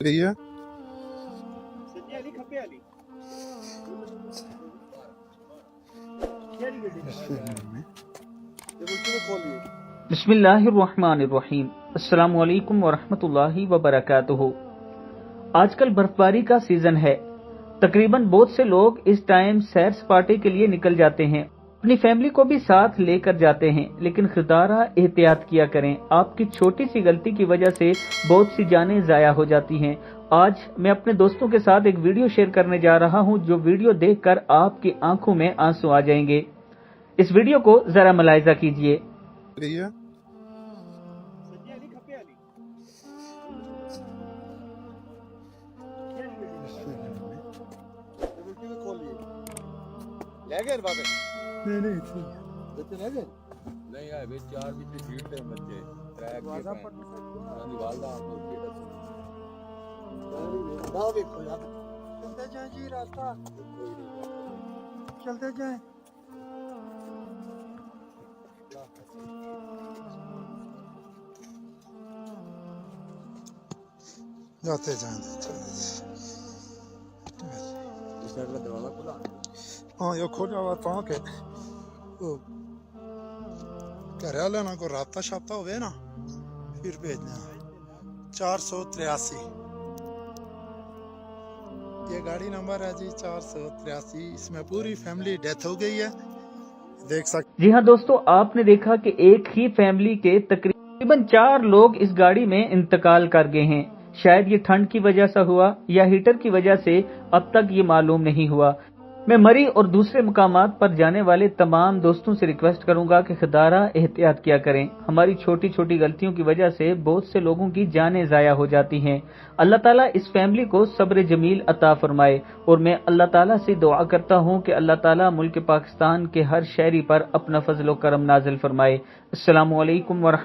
रही है। बिस्मिल्लाहिर्रहमानिर्रहीम। अस्सलामु अलैकुम वरहमतुल्लाहि वबरकातुहू। आजकल बर्फबारी का सीजन है। तकरीबन बहुत से लोग इस टाइम सैर सपाटे के लिए निकल जाते हैं, अपनी फैमिली को भी साथ लेकर जाते हैं, लेकिन खुदारा एहतियात किया करें। आपकी छोटी सी गलती की वजह से बहुत सी जानें जाया हो जाती हैं। आज मैं अपने दोस्तों के साथ एक वीडियो शेयर करने जा रहा हूं, जो वीडियो देखकर आपकी आंखों में आंसू आ जाएंगे। इस वीडियो को जरा मुलाहिजा कीजिए। रही है। नहीं आए वे चार भी भीड़ थे बच्चे ट्रैक के वालदा चलते जाए जी, रास्ता चलते जाए। जाते जाए दरवाजा खुला हाँ यो खोलिया हुआ तो के घर वाले ना को राबता शाबता हुए ना फिर भेजना। 483 ये गाड़ी नंबर है जी 483। इसमें पूरी फैमिली डेथ हो गई है, देख सकते। जी हाँ दोस्तों, आपने देखा कि एक ही फैमिली के तकरीबन 4 लोग इस गाड़ी में इंतकाल कर गए हैं। शायद ये ठंड की वजह से हुआ या हीटर की वजह से, अब तक ये मालूम नहीं हुआ। मैं मरी और दूसरे मकामात पर जाने वाले तमाम दोस्तों से रिक्वेस्ट करूंगा कि खुदारा एहतियात किया करें। हमारी छोटी छोटी गलतियों की वजह से बहुत से लोगों की जानें जाया हो जाती हैं। अल्लाह ताला इस फैमिली को सब्र जमील अता फरमाए, और मैं अल्लाह ताला से दुआ करता हूं कि अल्लाह ताला मुल्क पाकिस्तान के हर शहरी पर अपना फजल व करम नाजिल फरमाए। अस्सलामु अलैकुम व